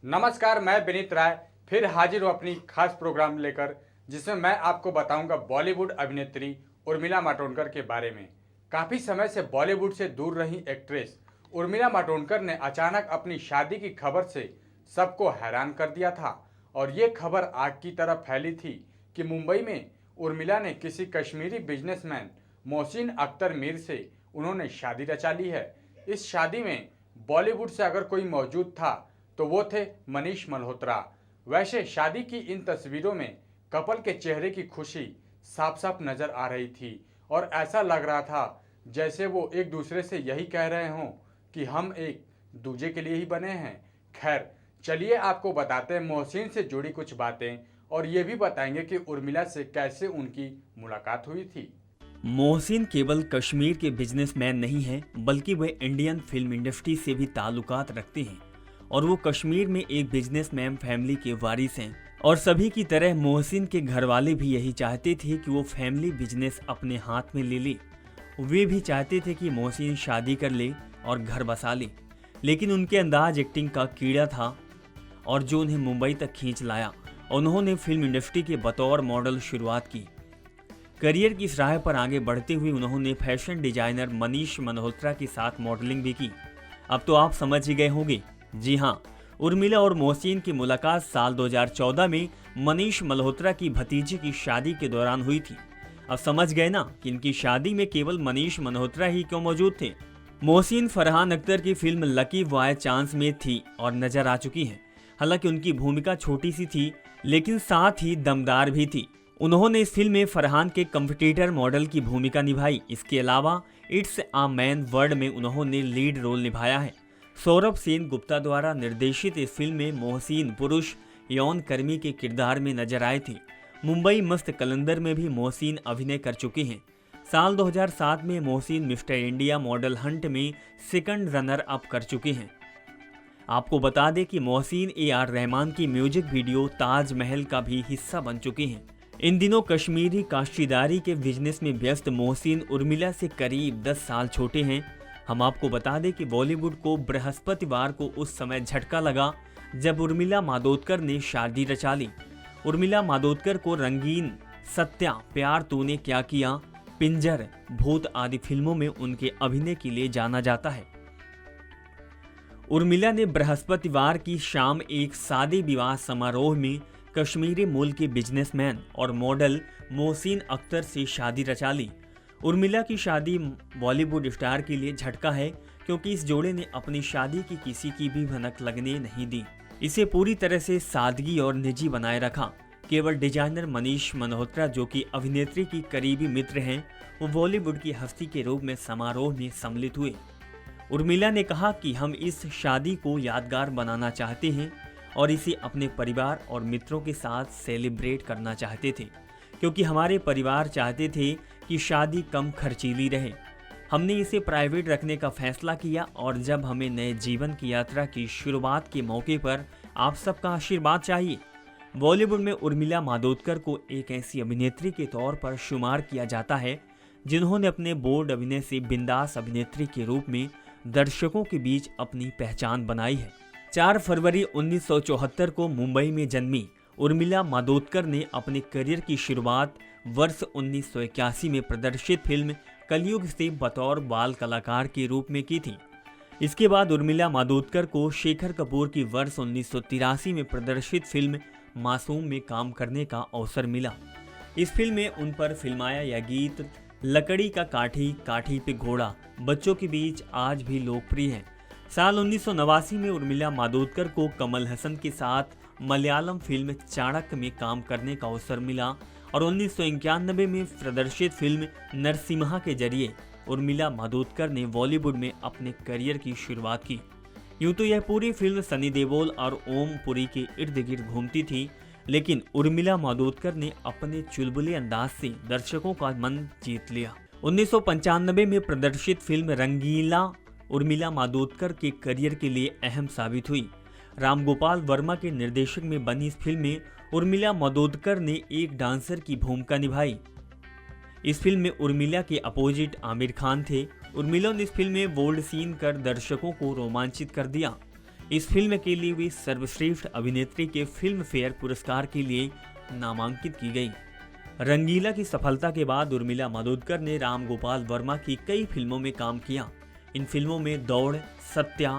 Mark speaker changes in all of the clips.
Speaker 1: नमस्कार, मैं विनीत राय फिर हाजिर हूँ अपनी खास प्रोग्राम लेकर, जिसमें मैं आपको बताऊंगा बॉलीवुड अभिनेत्री उर्मिला मातोंडकर के बारे में। काफ़ी समय से बॉलीवुड से दूर रही एक्ट्रेस उर्मिला मातोंडकर ने अचानक अपनी शादी की खबर से सबको हैरान कर दिया था। और ये खबर आग की तरह फैली थी कि मुंबई में उर्मिला ने किसी कश्मीरी बिजनेसमैन मोहसिन अख्तर मीर से उन्होंने शादी रचा ली है। इस शादी में बॉलीवुड से अगर कोई मौजूद था तो वो थे मनीष मल्होत्रा। वैसे शादी की इन तस्वीरों में कपल के चेहरे की खुशी साफ साफ नजर आ रही थी और ऐसा लग रहा था जैसे वो एक दूसरे से यही कह रहे हों कि हम एक दूजे के लिए ही बने हैं। खैर, चलिए आपको बताते हैं मोहसिन से जुड़ी कुछ बातें और ये भी बताएंगे कि उर्मिला से कैसे उनकी मुलाकात हुई थी।
Speaker 2: मोहसिन केवल कश्मीर के बिजनेसमैन नहीं हैं, बल्कि वे इंडियन फिल्म इंडस्ट्री से भी ताल्लुकात रखते हैं और वो कश्मीर में एक बिजनेसमैन फैमिली के वारिस हैं। और सभी की तरह मोहसिन के घर वाले भी यही चाहते थे कि वो फैमिली बिजनेस अपने हाथ में ले ले। वे भी चाहते थे कि मोहसिन शादी कर ले और घर बसा ले, लेकिन उनके अंदाज एक्टिंग का कीड़ा था और जो उन्हें मुंबई तक खींच लाया। उन्होंने फिल्म इंडस्ट्री के बतौर मॉडल शुरुआत की। करियर की इस राह पर आगे बढ़ते हुए उन्होंने फैशन डिजाइनर मनीष मल्होत्रा के साथ मॉडलिंग भी की। अब तो आप समझ ही गए होंगे, जी हाँ, उर्मिला और मोहसिन की मुलाकात साल 2014 में मनीष मल्होत्रा की भतीजी की शादी के दौरान हुई थी। अब समझ गए ना कि इनकी शादी में केवल मनीष मल्होत्रा ही क्यों मौजूद थे। मोहसिन फरहान अख्तर की फिल्म लकी बॉय चांस में थी और नजर आ चुकी हैं। हालांकि उनकी भूमिका छोटी सी थी, लेकिन साथ ही दमदार भी थी। उन्होंने इस फिल्म में फरहान के कंपटीटर मॉडल की भूमिका निभाई। इसके अलावा इट्स अ मैन वर्ल्ड में उन्होंने लीड रोल निभाया है। सौरभ सेन गुप्ता द्वारा निर्देशित इस फिल्म में मोहसिन पुरुष यौन कर्मी के किरदार में नजर आए थे। मुंबई मस्त कलंदर में भी मोहसिन अभिनय कर चुके हैं। साल 2007 में Mohsin mister India model Hunt में सेकंड रनर अप कर चुके हैं। आपको बता दें कि मोहसिन AR रहमान की म्यूजिक वीडियो ताजमहल का भी हिस्सा बन चुके हैं। इन दिनों कश्मीरी काश्तकारी के बिजनेस में व्यस्त मोहसिन उर्मिला से करीब 10 साल छोटे हैं। हम आपको बता दें कि बॉलीवुड को बृहस्पतिवार को उस समय झटका लगा जब उर्मिला मातोंडकर ने शादी रचा ली। उर्मिला मातोंडकर को रंगीन, सत्या, प्यार तूने क्या किया, पिंजर, भूत आदि फिल्मों में उनके अभिनय के लिए जाना जाता है। उर्मिला ने बृहस्पतिवार की शाम एक शादी विवाह समारोह में कश्मीरी मूल के बिजनेसमैन और मॉडल मोहसिन अख्तर से शादी रचा ली। उर्मिला की शादी बॉलीवुड स्टार के लिए झटका है, क्योंकि इस जोड़े ने अपनी शादी की किसी की भी भनक लगने नहीं दी। इसे पूरी तरह से सादगी और निजी बनाए रखा। केवल डिजाइनर मनीष मल्होत्रा, जो कि अभिनेत्री की करीबी मित्र हैं, वो बॉलीवुड की हस्ती के रूप में समारोह में सम्मिलित हुए। उर्मिला ने कहा कि हम इस शादी को यादगार बनाना चाहते हैं और इसे अपने परिवार और मित्रों के साथ सेलिब्रेट करना चाहते थे, क्योंकि हमारे परिवार चाहते थे कि शादी कम खर्चीली रहे। हमने इसे प्राइवेट रखने का फैसला किया और जब हमें नए जीवन की यात्रा की शुरुआत के मौके पर आप सबका आशीर्वाद चाहिए। बॉलीवुड में उर्मिला मातोंडकर को एक ऐसी अभिनेत्री के तौर पर शुमार किया जाता है जिन्होंने अपने बोल्ड अभिनय से बिंदास अभिनेत्री के रूप में दर्शकों के बीच अपनी पहचान बनाई है। 4 फरवरी 1974 को मुंबई में जन्मी उर्मिला मातोंडकर ने अपने करियर की शुरुआत वर्ष 1981 में प्रदर्शित फिल्म कलयुग से बतौर बाल कलाकार के रूप में की थी। इसके बाद उर्मिला मातोंडकर को शेखर कपूर की वर्ष 1983 में प्रदर्शित फिल्म मासूम में काम करने का अवसर मिला। इस फिल्म में उन पर फिल्माया यह गीत लकड़ी का काठी, काठी पे घोड़ा बच्चों के बीच आज भी लोकप्रिय है। साल 1989 में उर्मिला मातोंडकर को कमल हसन के साथ मलयालम फिल्म चाणक्य में काम करने का अवसर मिला और 1991 में प्रदर्शित फिल्म नरसिम्हा के जरिए उर्मिला मातोंडकर ने बॉलीवुड में अपने करियर की शुरुआत की। यूं तो यह पूरी फिल्म सनी देओल और ओम पुरी के इर्द गिर्द घूमती थी, लेकिन उर्मिला मातोंडकर ने अपने चुलबुले अंदाज से दर्शकों का मन जीत लिया। 1995 में प्रदर्शित फिल्म रंगीला उर्मिला मातोंडकर के करियर के लिए अहम साबित हुई। रामगोपाल वर्मा के निर्देशक में बनी इस फिल्म में उर्मिला मातोंडकर ने एक डांसर की भूमिका निभाई। इस फिल्म में उर्मिला के अपोजिट आमिर खान थे। उर्मिला ने इस फिल्म में बोल्ड सीन कर दर्शकों को रोमांचित कर दिया। इस फिल्म के लिए वे सर्वश्रेष्ठ अभिनेत्री के फिल्म फेयर पुरस्कार के लिए नामांकित की गई। रंगीला की सफलता के बाद उर्मिला मातोंडकर ने राम गोपाल वर्मा की कई फिल्मों में काम किया। इन फिल्मों में दौड़, सत्या,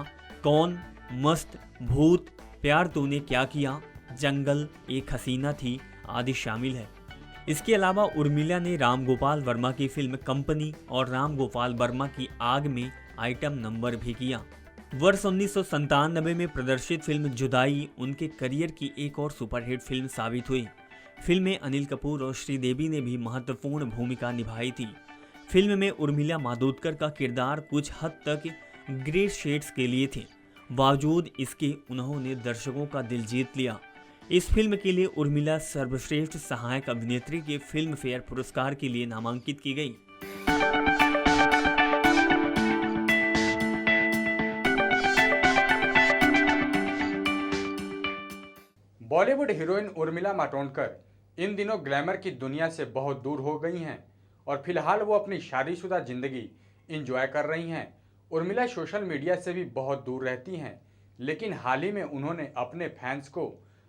Speaker 2: कौन, मस्त, भूत, प्यार तूने क्या किया, जंगल, एक हसीना थी आदि शामिल है। इसके अलावा उर्मिला ने राम गोपाल वर्मा की फिल्म कंपनी और राम गोपाल वर्मा की आग में आइटम नंबर भी किया। वर्ष 1997 में प्रदर्शित फिल्म जुदाई उनके करियर की एक और सुपरहिट फिल्म साबित हुई। फिल्म में अनिल कपूर और श्रीदेवी ने भी महत्वपूर्ण भूमिका निभाई थी। फिल्म में उर्मिला मातोंडकर का किरदार कुछ हद तक ग्रे शेड्स के लिए थे, बावजूद इसके उन्होंने दर्शकों का दिल जीत लिया। इस फिल्म के लिए उर्मिला सर्वश्रेष्ठ सहायक अभिनेत्री के फिल्म फेयर पुरस्कार के लिए नामांकित की गई।
Speaker 1: बॉलीवुड हीरोइन उर्मिला मातोंडकर इन दिनों ग्लैमर की दुनिया से बहुत दूर हो गई हैं और फिलहाल वो अपनी शादीशुदा जिंदगी एंजॉय कर रही हैं। उर्मिला सोशल मीडिया से भी बहुत दूर रहती हैं, लेकिन हाल ही में उन्होंने अपने फैंस को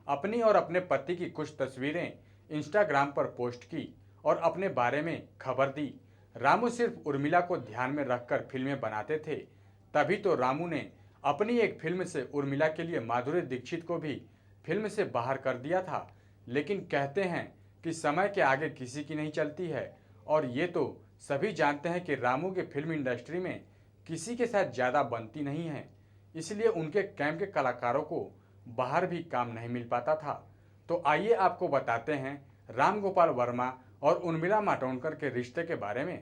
Speaker 1: अपनी और अपने पति की कुछ तस्वीरें इंस्टाग्राम पर पोस्ट की और अपने बारे में खबर दी। रामू सिर्फ उर्मिला को ध्यान में रखकर फिल्में बनाते थे, तभी तो रामू ने अपनी एक फिल्म से उर्मिला के लिए माधुरी दीक्षित को भी फिल्म से बाहर कर दिया था। लेकिन कहते हैं कि समय के आगे किसी की नहीं चलती है और ये तो सभी जानते हैं कि रामू के फिल्म इंडस्ट्री में किसी के साथ ज़्यादा बनती नहीं है, इसलिए उनके कैंप के कलाकारों को बाहर भी काम नहीं मिल पाता था। तो आइए आपको बताते हैं राम गोपाल वर्मा और उर्मिला मातोंडकर के रिश्ते के बारे में।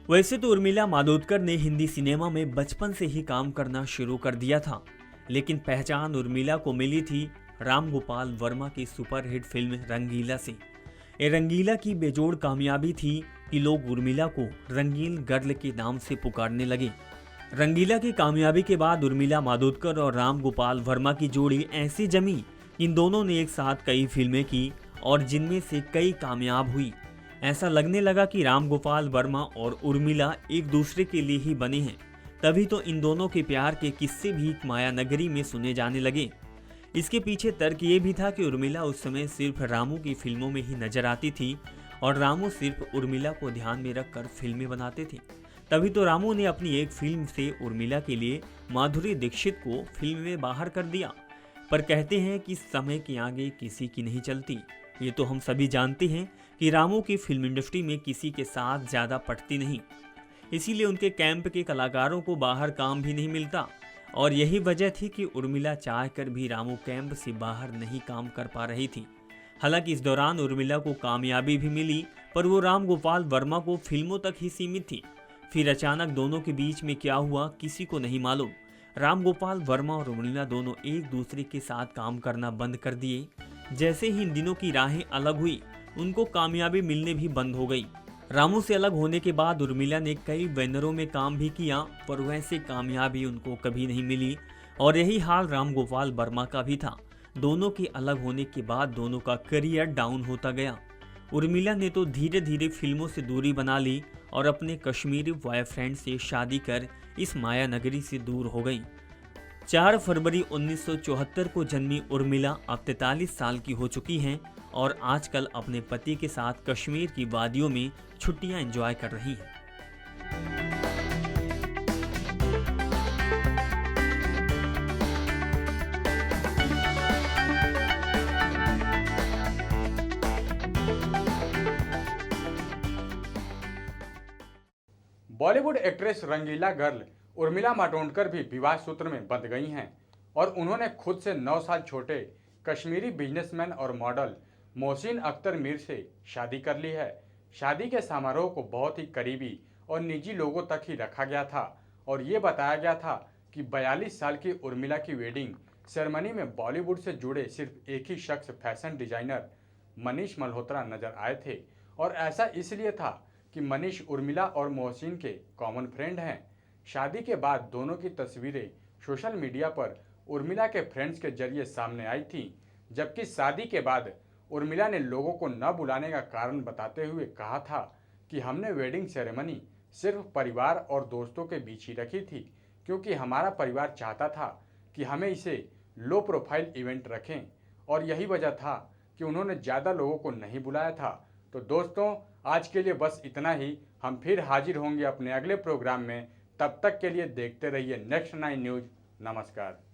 Speaker 2: वैसे तो उर्मिला मातोंडकर ने हिंदी सिनेमा में बचपन से ही काम करना शुरू कर दिया था, लेकिन पहचान उर्मिला को मिली थी राम गोपाल वर्मा की सुपरहिट फिल्म रंगीला से। ये रंगीला की बेजोड़ कामयाबी थी कि लोग उर्मिला को रंगील गर्ल के नाम से पुकारने लगे। रंगीला की कामयाबी के बाद उर्मिला मातोंडकर और राम गोपाल वर्मा की जोड़ी ऐसी जमी, इन दोनों ने एक साथ कई फिल्में की और जिनमें से कई कामयाब हुई। ऐसा लगने लगा कि राम गोपाल वर्मा और उर्मिला एक दूसरे के लिए ही बने हैं। तभी तो इन दोनों के प्यार के किस्से भी माया नगरी में सुने जाने लगे। इसके पीछे तर्क ये भी था कि उर्मिला उस समय सिर्फ रामू की फिल्मों में ही नजर आती थी और रामू सिर्फ उर्मिला को ध्यान में रखकर फिल्में बनाते थे। तभी तो रामू ने अपनी एक फिल्म से उर्मिला के लिए माधुरी दीक्षित को फिल्म में बाहर कर दिया। पर कहते हैं कि समय के आगे किसी की नहीं चलती। ये तो हम सभी जानते हैं कि रामू की फिल्म इंडस्ट्री में किसी के साथ ज़्यादा पटती नहीं, इसीलिए उनके कैंप के कलाकारों को बाहर काम भी नहीं मिलता। और यही वजह थी कि उर्मिला चाहकर भी रामू कैंप से बाहर नहीं काम कर पा रही थी। हालांकि इस दौरान उर्मिला को कामयाबी भी मिली, पर वो राम गोपाल वर्मा को फिल्मों तक ही सीमित थी। फिर अचानक दोनों के बीच में क्या हुआ किसी को नहीं मालूम। राम गोपाल वर्मा और उर्मिला दोनों एक दूसरे के साथ काम करना बंद कर दिए। जैसे ही इन दिनों की राहें अलग हुई, उनको कामयाबी मिलने भी बंद हो गई। रामू से अलग होने के बाद उर्मिला ने कई बैनरों में काम भी किया, पर वैसे कामयाबी उनको कभी नहीं मिली। और यही हाल राम गोपाल वर्मा का भी था। दोनों के अलग होने के बाद दोनों का करियर डाउन होता गया। उर्मिला ने तो धीरे धीरे फिल्मों से दूरी बना ली और अपने कश्मीरी बॉयफ्रेंड से शादी कर इस माया नगरी से दूर हो गई। 4 फरवरी 1974 को जन्मी उर्मिला अब 43 साल की हो चुकी हैं और आजकल अपने पति के साथ कश्मीर की वादियों में छुट्टियां एंजॉय कर रही हैं।
Speaker 1: बॉलीवुड एक्ट्रेस रंगीला गर्ल उर्मिला मातोंडकर भी विवाह सूत्र में बंध गई हैं और उन्होंने खुद से 9 साल छोटे कश्मीरी बिजनेसमैन और मॉडल मोहसिन अख्तर मीर से शादी कर ली है। शादी के समारोह को बहुत ही करीबी और निजी लोगों तक ही रखा गया था और ये बताया गया था कि 42 साल की उर्मिला की वेडिंग सेरेमनी में बॉलीवुड से जुड़े सिर्फ एक ही शख्स फैशन डिजाइनर मनीष मल्होत्रा नजर आए थे। और ऐसा इसलिए था कि मनीष उर्मिला और मोहसिन के कॉमन फ्रेंड हैं। शादी के बाद दोनों की तस्वीरें सोशल मीडिया पर उर्मिला के फ्रेंड्स के जरिए सामने आई थी, जबकि शादी के बाद उर्मिला ने लोगों को न बुलाने का कारण बताते हुए कहा था कि हमने वेडिंग सेरेमनी सिर्फ परिवार और दोस्तों के बीच ही रखी थी, क्योंकि हमारा परिवार चाहता था कि हमें इसे लो प्रोफाइल इवेंट रखें, और यही वजह था कि उन्होंने ज़्यादा लोगों को नहीं बुलाया था। तो दोस्तों, आज के लिए बस इतना ही। हम फिर हाजिर होंगे अपने अगले प्रोग्राम में। तब तक के लिए देखते रहिए नेक्स्ट 9 न्यूज़। नमस्कार।